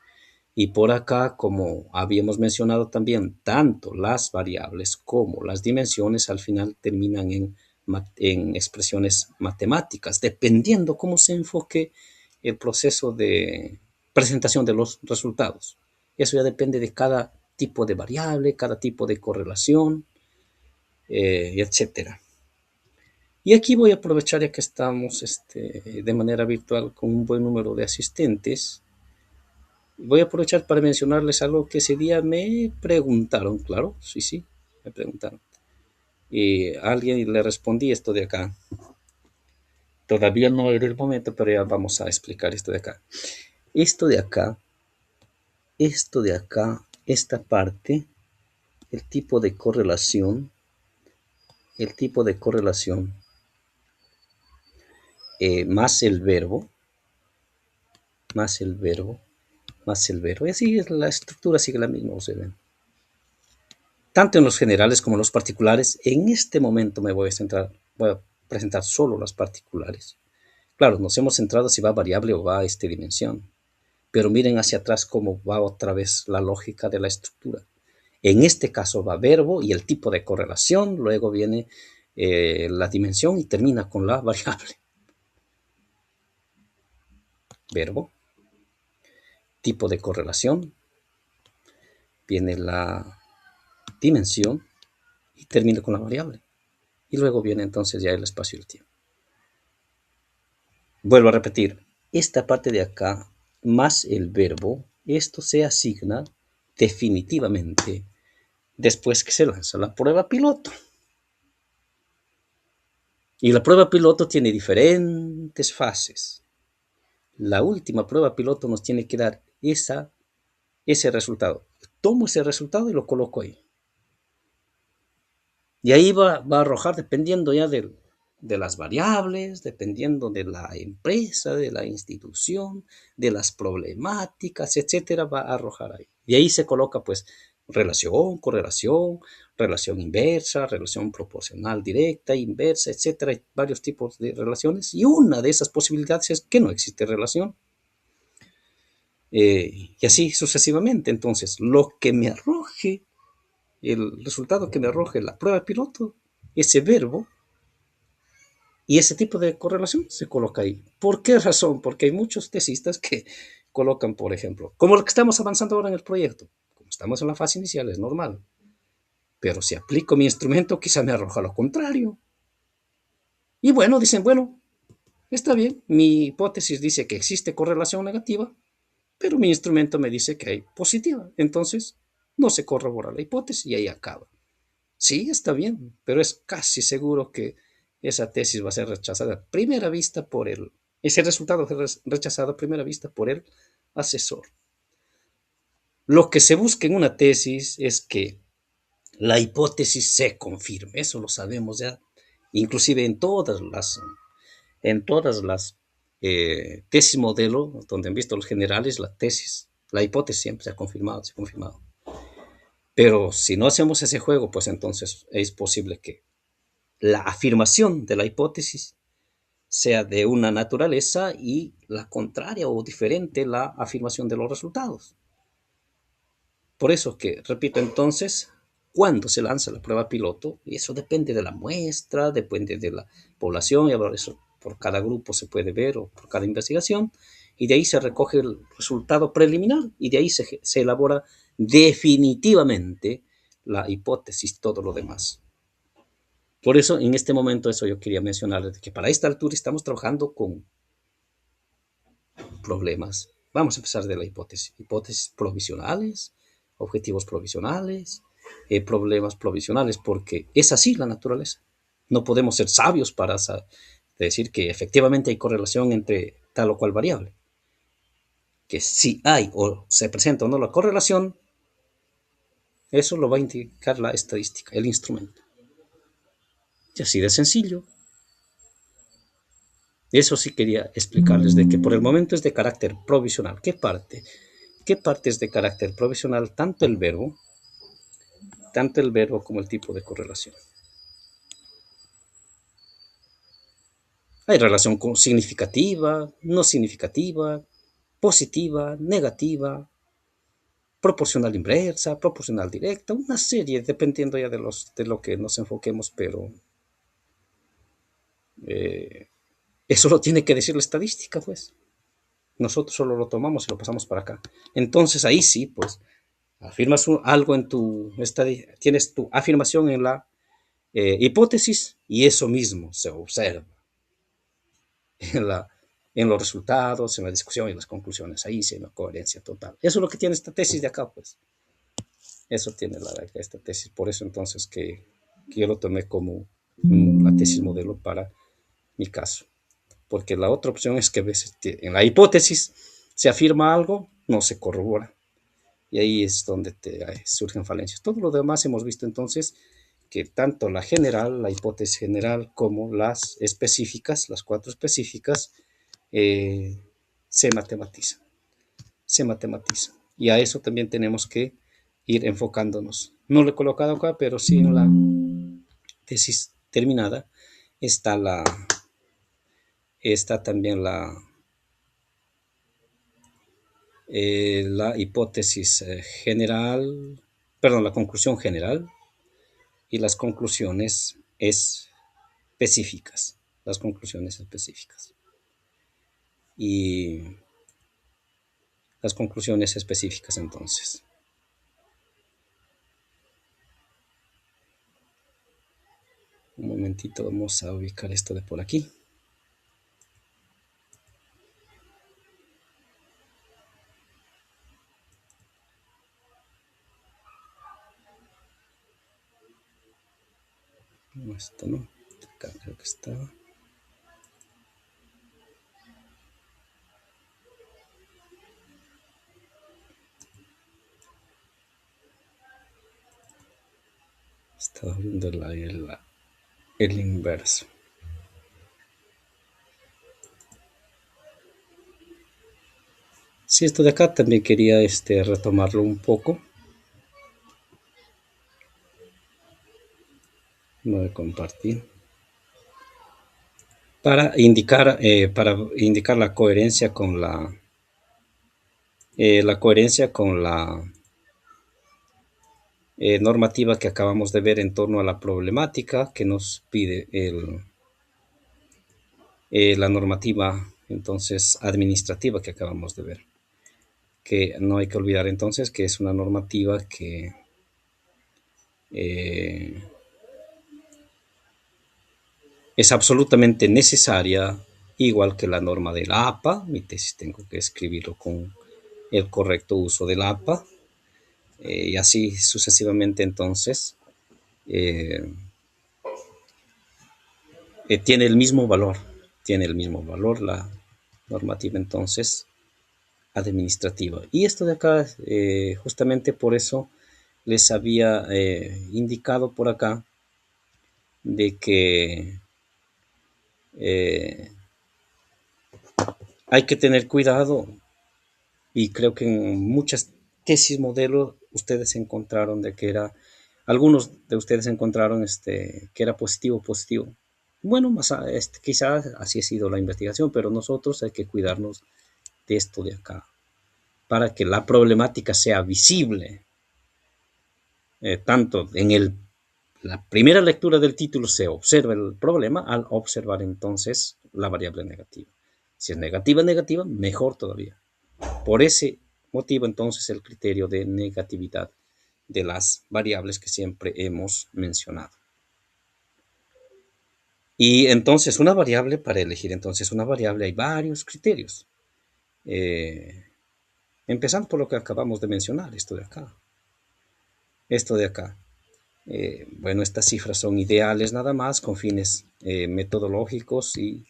Y por acá, como habíamos mencionado también, tanto las variables como las dimensiones al final terminan en expresiones matemáticas, dependiendo cómo se enfoque el proceso de presentación de los resultados. Eso ya depende de cada tipo de variable, cada tipo de correlación, etcétera. Y aquí voy a aprovechar ya que estamos de manera virtual con un buen número de asistentes. Voy a aprovechar para mencionarles algo que ese día me preguntaron, claro, sí, me preguntaron. Y a alguien le respondí esto de acá. Todavía no era el momento, pero ya vamos a explicar esto de acá. Esto de acá, esta parte, el tipo de correlación, más el verbo, más el verbo, más el verbo. Y así la estructura sigue la misma, se ven. Tanto en los generales como en los particulares, en este momento voy a presentar solo las particulares. Claro, nos hemos centrado si va variable o va a dimensión, pero miren hacia atrás cómo va otra vez la lógica de la estructura. En este caso va verbo y el tipo de correlación, luego viene la dimensión y termina con la variable. Verbo, tipo de correlación, viene la dimensión y termina con la variable. Y luego viene entonces ya el espacio y el tiempo. Vuelvo a repetir, esta parte de acá más el verbo, esto se asigna definitivamente después que se lanza la prueba piloto. Y la prueba piloto tiene diferentes fases. La última prueba piloto nos tiene que dar ese resultado. Tomo ese resultado y lo coloco ahí. Y ahí va a arrojar, dependiendo ya de las variables, dependiendo de la empresa, de la institución, de las problemáticas, etcétera, va a arrojar ahí. Y ahí se coloca pues relación, correlación, relación inversa, relación proporcional directa, inversa, etcétera. Hay varios tipos de relaciones y una de esas posibilidades es que no existe relación. Y así sucesivamente. Entonces, lo que me arroje, el resultado que me arroje la prueba piloto, ese verbo, y ese tipo de correlación se coloca ahí. ¿Por qué razón? Porque hay muchos tesistas que colocan, por ejemplo, como lo que estamos avanzando ahora en el proyecto, como estamos en la fase inicial, es normal. Pero si aplico mi instrumento, quizá me arroja lo contrario. Y bueno, dicen, bueno, está bien, mi hipótesis dice que existe correlación negativa, pero mi instrumento me dice que hay positiva. Entonces, no se corrobora la hipótesis y ahí acaba. Sí, está bien, pero es casi seguro que esa tesis va a ser rechazada a primera vista ese resultado fue rechazado a primera vista por el asesor. Lo que se busca en una tesis es que la hipótesis se confirme, eso lo sabemos ya inclusive en todas las tesis modelo, donde han visto los generales, la hipótesis siempre se ha confirmado. Pero si no hacemos ese juego, pues entonces es posible que la afirmación de la hipótesis sea de una naturaleza y la contraria o diferente la afirmación de los resultados. Por eso que, repito, entonces, cuando se lanza la prueba piloto, y eso depende de la muestra, depende de la población, y ahora eso por cada grupo se puede ver o por cada investigación, y de ahí se recoge el resultado preliminar y de ahí se elabora definitivamente la hipótesis, todo lo demás. Por eso, en este momento, eso yo quería mencionarles, que para esta altura estamos trabajando con problemas. Vamos a empezar de la hipótesis. Hipótesis provisionales, objetivos provisionales, problemas provisionales, porque es así la naturaleza. No podemos ser sabios para decir que efectivamente hay correlación entre tal o cual variable. Que si hay o se presenta o no la correlación, eso lo va a indicar la estadística, el instrumento. Y así de sencillo. Eso sí quería explicarles, de que por el momento es de carácter provisional. ¿Qué parte? ¿Qué parte es de carácter provisional? Tanto el verbo como el tipo de correlación. Hay relación significativa, no significativa, positiva, negativa, proporcional inversa, proporcional directa, una serie, dependiendo ya de lo que nos enfoquemos, pero eh, eso lo tiene que decir la estadística, pues. Nosotros solo lo tomamos y lo pasamos para acá. Entonces ahí sí, pues, afirmas algo en tienes tu afirmación en la hipótesis y eso mismo se observa en, la, en los resultados, en la discusión y las conclusiones. Ahí sí hay una coherencia total. Eso es lo que tiene esta tesis de acá, pues. Eso tiene esta tesis. Por eso entonces que yo lo tomé como la tesis modelo para mi caso. Porque la otra opción es que a veces en la hipótesis se afirma algo, no se corrobora. Y ahí es donde surgen falencias. Todo lo demás hemos visto entonces que tanto la general, la hipótesis general, como las específicas, las 4 específicas, eh, se matematizan. Se matematizan. Y a eso también tenemos que ir enfocándonos. No lo he colocado acá, pero sí en la tesis terminada está también la hipótesis general, perdón, la conclusión general y las conclusiones específicas. Las conclusiones específicas. Y las conclusiones específicas entonces. Un momentito, vamos a ubicar esto de por aquí. No, esto no. Acá creo que estaba. Estaba viendo el inverso. Sí, esto de acá también quería retomarlo un poco. No de compartir. Para indicar la coherencia con la normativa que acabamos de ver en torno a la problemática que nos pide la normativa entonces administrativa que acabamos de ver. Que no hay que olvidar entonces que es una normativa que es absolutamente necesaria, igual que la norma de la APA. Mi tesis tengo que escribirlo con el correcto uso de la APA, y así sucesivamente entonces. Tiene el mismo valor, la normativa entonces administrativa. Y esto de acá, justamente por eso les había indicado por acá de que Eh, Hay que tener cuidado y creo que en muchas tesis modelo ustedes encontraron de que era, algunos de ustedes encontraron que era positivo. Bueno, quizás así ha sido la investigación, pero nosotros hay que cuidarnos de esto de acá para que la problemática sea visible, tanto en la primera lectura del título se observa el problema al observar entonces la variable negativa. Si es negativa, mejor todavía. Por ese motivo, entonces, el criterio de negatividad de las variables que siempre hemos mencionado. Y entonces, una variable, para elegir entonces una variable, hay varios criterios. Eh, Empezando por lo que acabamos de mencionar, esto de acá. Esto de acá. Bueno, estas cifras son ideales nada más, con fines metodológicos y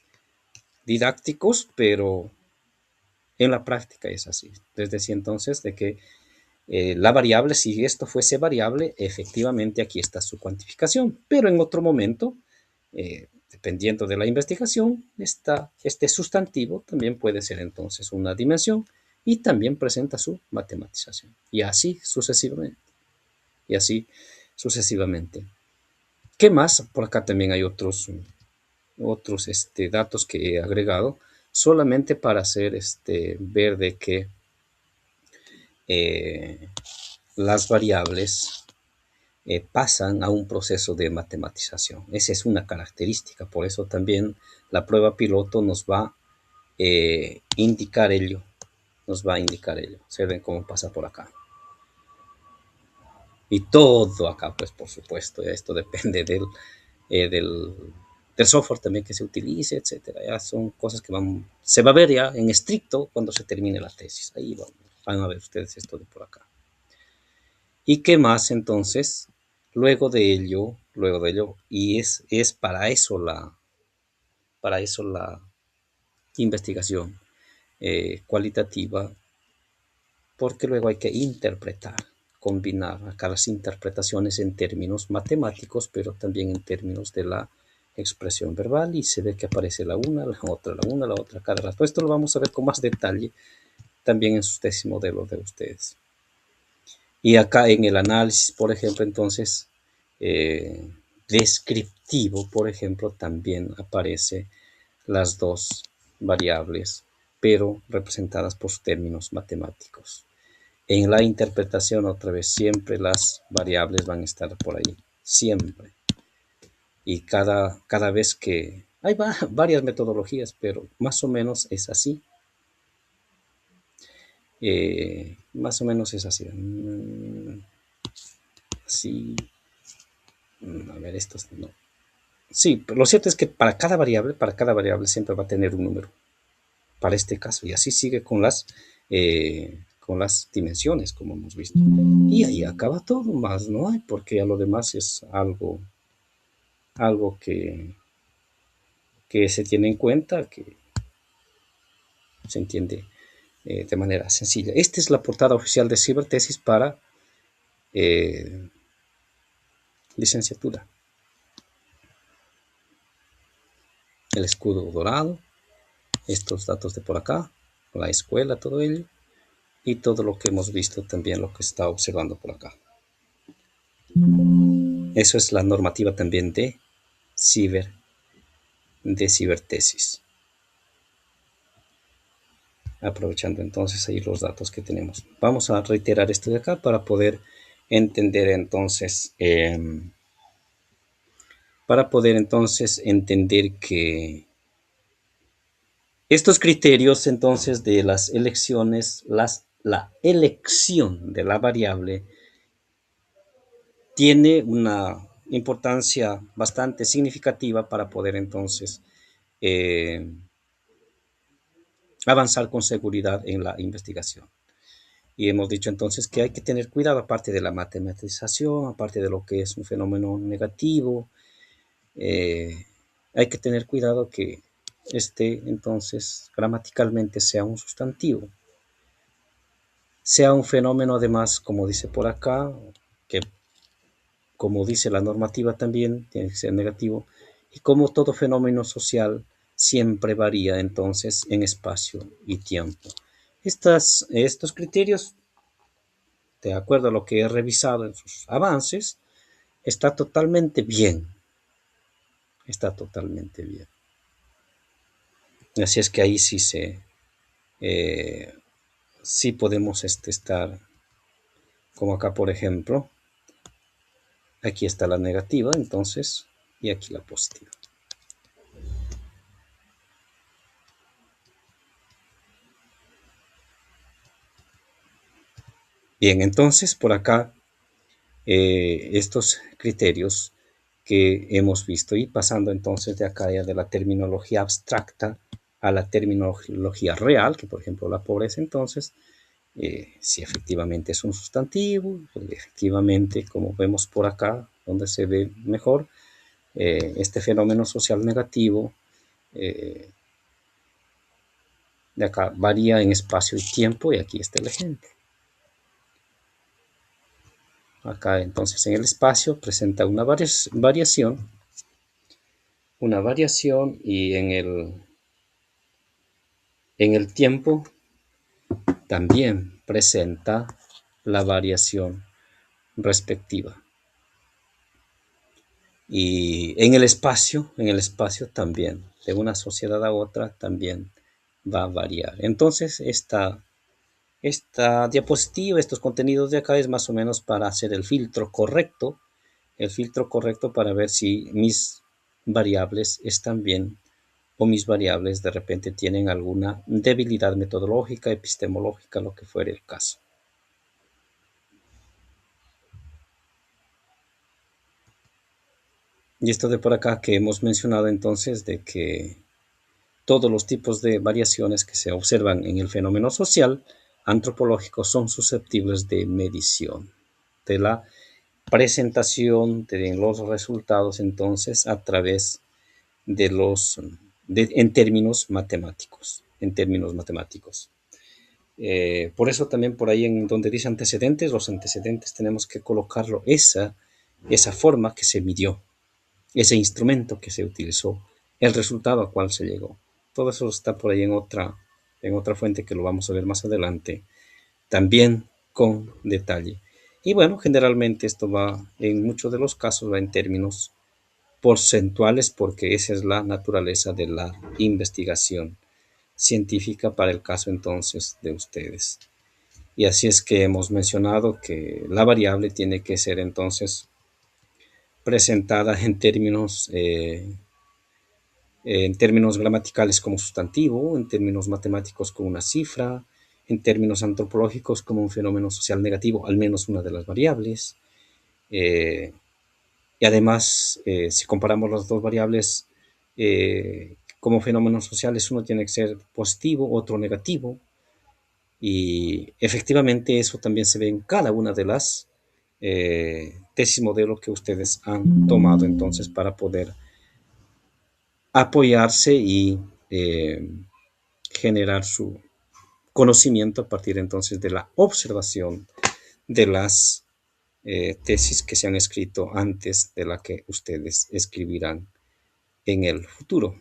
didácticos, pero en la práctica es así. Les decía entonces de que la variable, si esto fuese variable, efectivamente aquí está su cuantificación, pero en otro momento, dependiendo de la investigación, este sustantivo también puede ser entonces una dimensión y también presenta su matematización. Y así sucesivamente. Y así sucesivamente. ¿Qué más? Por acá también hay otros datos que he agregado solamente para hacer ver de que eh, las variables pasan a un proceso de matematización. Esa es una característica, por eso también la prueba piloto nos va a indicar ello. Nos va a indicar ello. Se ven cómo pasa por acá. Y todo acá, pues por supuesto, esto depende eh, del, del software también que se utilice, etcétera. Ya son cosas que se va a ver ya en estricto cuando se termine la tesis. Ahí van a ver ustedes esto de por acá. ¿Y qué más entonces? Luego de ello, y es para eso la investigación cualitativa, porque luego hay que interpretar, combinar acá las interpretaciones en términos matemáticos, pero también en términos de la expresión verbal, y se ve que aparece la una, la otra, cada rato. Esto lo vamos a ver con más detalle también en su tesis modelo de ustedes. Y acá en el análisis, por ejemplo, entonces, descriptivo, por ejemplo, también aparece las dos variables, pero representadas por términos matemáticos. En la interpretación, otra vez, siempre las variables van a estar por ahí, siempre. Y cada vez que hay varias metodologías, pero más o menos es así. Más o menos es así. Así. A ver, estos no. Sí, pero lo cierto es que para cada variable siempre va a tener un número. Para este caso. Y así sigue con las dimensiones, como hemos visto. Y ahí acaba todo, más no hay, porque a lo demás es algo que se tiene en cuenta, que se entiende de manera sencilla. Esta es la portada oficial de Cibertesis para eh, licenciatura. El escudo dorado, estos datos de por acá, la escuela, todo ello, y todo lo que hemos visto también, lo que está observando por acá. Eso es la normativa también de cibertesis. Aprovechando entonces ahí los datos que tenemos. Vamos a reiterar esto de acá para poder entender entonces, que estos criterios entonces de las elecciones, la elección de la variable tiene una importancia bastante significativa para poder entonces eh, avanzar con seguridad en la investigación. Y hemos dicho entonces que hay que tener cuidado, aparte de la matematización, aparte de lo que es un fenómeno negativo, hay que tener cuidado que entonces gramaticalmente sea un sustantivo, sea un fenómeno además, como dice por acá, que como dice la normativa también tiene que ser negativo, y como todo fenómeno social siempre varía entonces en espacio y tiempo. Estos criterios, de acuerdo a lo que he revisado en sus avances, está totalmente bien, está totalmente bien. Así es que ahí eh, sí podemos estar, como acá por ejemplo, aquí está la negativa entonces, y aquí la positiva. Bien, entonces por acá estos criterios que hemos visto y pasando entonces de acá ya de la terminología abstracta a la terminología real, que por ejemplo la pobreza entonces, si efectivamente es un sustantivo, efectivamente como vemos por acá, donde se ve mejor, este fenómeno social negativo eh, de acá varía en espacio y tiempo y aquí está el ejemplo. Acá entonces en el espacio presenta una variación y en el tiempo también presenta la variación respectiva. Y en el espacio también, de una sociedad a otra también va a variar. Entonces, esta diapositiva, estos contenidos de acá es más o menos para hacer el filtro correcto para ver si mis variables están bien o mis variables de repente tienen alguna debilidad metodológica, epistemológica, lo que fuere el caso. Y esto de por acá que hemos mencionado entonces de que todos los tipos de variaciones que se observan en el fenómeno social antropológico son susceptibles de medición, de la presentación de los resultados entonces a través de en términos matemáticos, por eso también por ahí en donde dice antecedentes, los antecedentes tenemos que colocarlo esa forma que se midió, ese instrumento que se utilizó, el resultado al cual se llegó. Todo eso está por ahí en otra fuente que lo vamos a ver más adelante, también con detalle. Y bueno, generalmente esto va, en muchos de los casos, va en términos porcentuales porque esa es la naturaleza de la investigación científica para el caso entonces de ustedes. Y así es que hemos mencionado que la variable tiene que ser entonces presentada en términos gramaticales como sustantivo, en términos matemáticos como una cifra, en términos antropológicos como un fenómeno social negativo, al menos una de las variables. Eh, y además, si comparamos las dos variables como fenómenos sociales, uno tiene que ser positivo, otro negativo. Y efectivamente eso también se ve en cada una de las tesis modelo que ustedes han tomado entonces para poder apoyarse y generar su conocimiento a partir entonces de la observación de las tesis que se han escrito antes de la que ustedes escribirán en el futuro.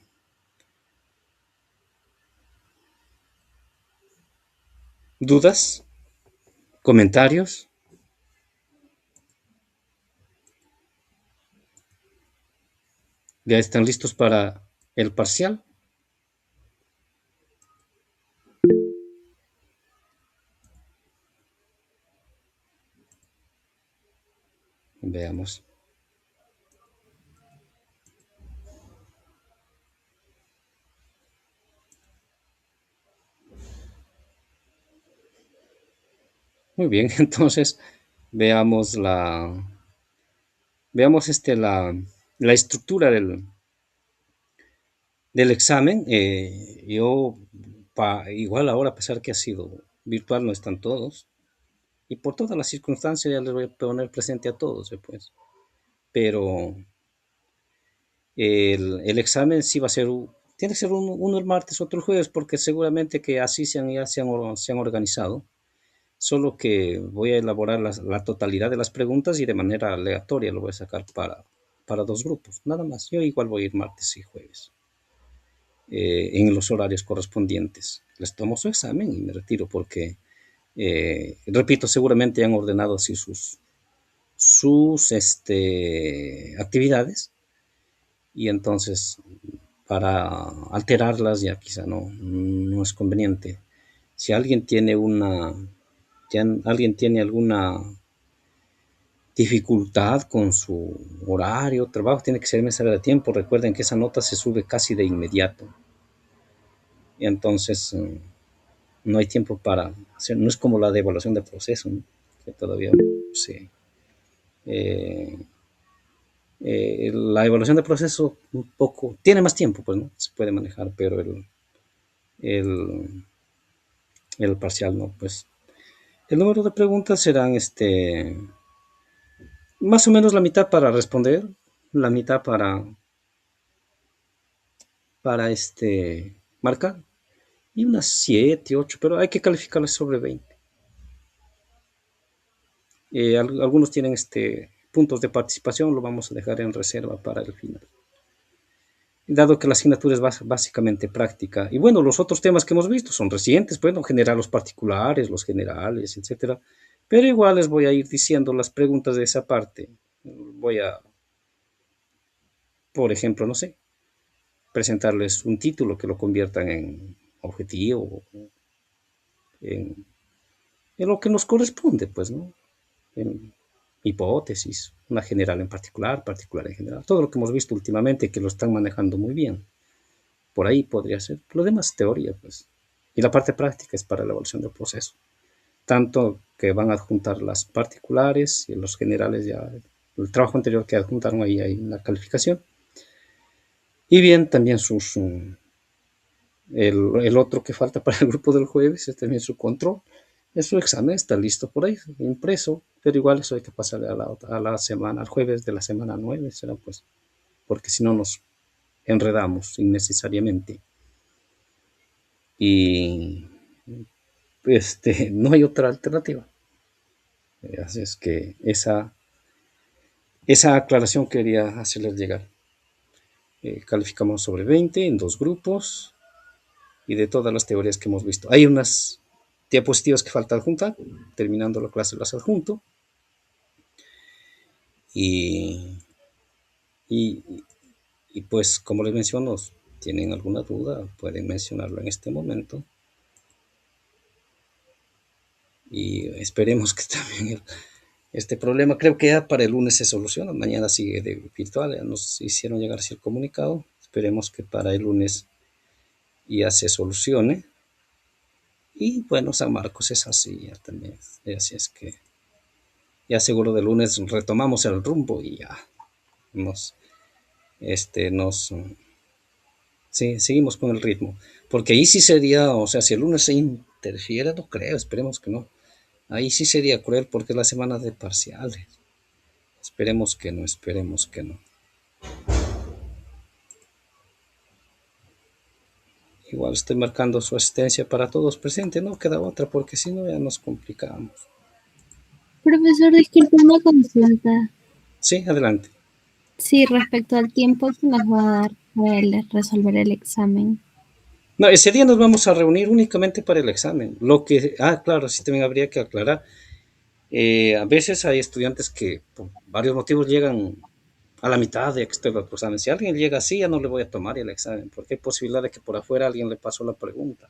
¿Dudas? ¿Comentarios? ¿Ya están listos para el parcial? Veamos. Muy bien, entonces veamos veamos la estructura del examen. Igual ahora, a pesar que ha sido virtual, no están todos. Y por todas las circunstancias ya les voy a poner presente a todos después. Pero el examen sí va a ser, tiene que ser uno el martes, otro el jueves, porque seguramente que así se han organizado. Solo que voy a elaborar la totalidad de las preguntas y de manera aleatoria lo voy a sacar para dos grupos, nada más. Yo igual voy a ir martes y jueves. en los horarios correspondientes. Les tomo su examen y me retiro porque, repito, seguramente han ordenado así sus actividades y entonces para alterarlas ya quizá no es conveniente. Si alguien tiene alguien tiene alguna dificultad con su horario, trabajo, tiene que ser mensaje de tiempo. Recuerden que esa nota se sube casi de inmediato. Y entonces no hay tiempo para hacer, no es como la de evaluación de proceso, ¿no? Que todavía se, eh, la evaluación de proceso un poco, tiene más tiempo, pues, ¿no? Se puede manejar, pero el, el parcial no, pues. El número de preguntas serán más o menos la mitad para responder, la mitad para marcar, y unas 7 8 pero hay que calificarlas sobre 20. Algunos tienen puntos de participación, lo vamos a dejar en reserva para el final. Dado que la asignatura es básicamente práctica. Y bueno, los otros temas que hemos visto son recientes, bueno, generar los particulares, los generales, etcétera. Pero igual les voy a ir diciendo las preguntas de esa parte. Voy a, por ejemplo, no sé, presentarles un título que lo conviertan en objetivo, en, en lo que nos corresponde, pues, ¿no? En hipótesis, una general en particular, particular en general. Todo lo que hemos visto últimamente que lo están manejando muy bien. Por ahí podría ser. Lo demás es teoría, pues. Y la parte práctica es para la evaluación del proceso. Tanto que van a adjuntar las particulares y los generales ya. El trabajo anterior que adjuntaron ahí hay una calificación. Y bien, también el otro que falta para el grupo del jueves es también su control. Es su examen, está listo por ahí, impreso, pero igual eso hay que pasarle a la semana, al jueves de la semana 9 será pues, porque si no nos enredamos innecesariamente. Y no hay otra alternativa. Así es que esa aclaración quería hacerles llegar. Calificamos sobre 20 en dos grupos y de todas las teorías que hemos visto. Hay unas diapositivas que falta adjuntar, terminando la clase las adjunto. Y, y, y pues como les menciono, tienen alguna duda, pueden mencionarlo en este momento. Y esperemos que también este problema, creo que ya para el lunes se soluciona, mañana sigue de virtual, ya nos hicieron llegar así el comunicado, esperemos que para el lunes ya se solucione. Y bueno, San Marcos es así ya también, así es que ya seguro de lunes retomamos el rumbo y ya nos, nos, sí, seguimos con el ritmo, porque ahí sí sería, o sea, si el lunes se interfiere, no creo, esperemos que no, ahí sí sería cruel porque es la semana de parciales, esperemos que no, esperemos que no. Igual estoy marcando su asistencia para todos presentes, no queda otra porque si no ya nos complicamos. Profesor, disculpe una consulta. Sí, adelante. Sí, respecto al tiempo que nos va a dar para resolver el examen. No, ese día nos vamos a reunir únicamente para el examen. Claro, sí también habría que aclarar. A veces hay estudiantes que por varios motivos llegan a la mitad de que esté el otro examen. Si alguien llega así, ya no le voy a tomar el examen, porque hay posibilidad de que por afuera alguien le pasó la pregunta.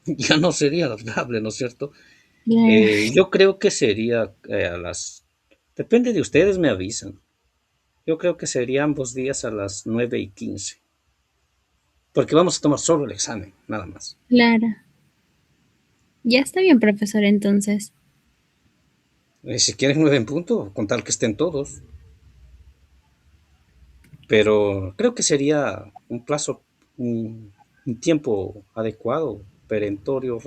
Ya no sería adaptable, ¿no es cierto? Claro, Yo creo que sería Depende de ustedes, me avisan. Yo creo que sería ambos días a las 9:15, porque vamos a tomar solo el examen, nada más. claro. Ya está bien, profesor, entonces. Si quieren 9 en punto, con tal que estén todos. Pero creo que sería un plazo, un tiempo adecuado, perentorio,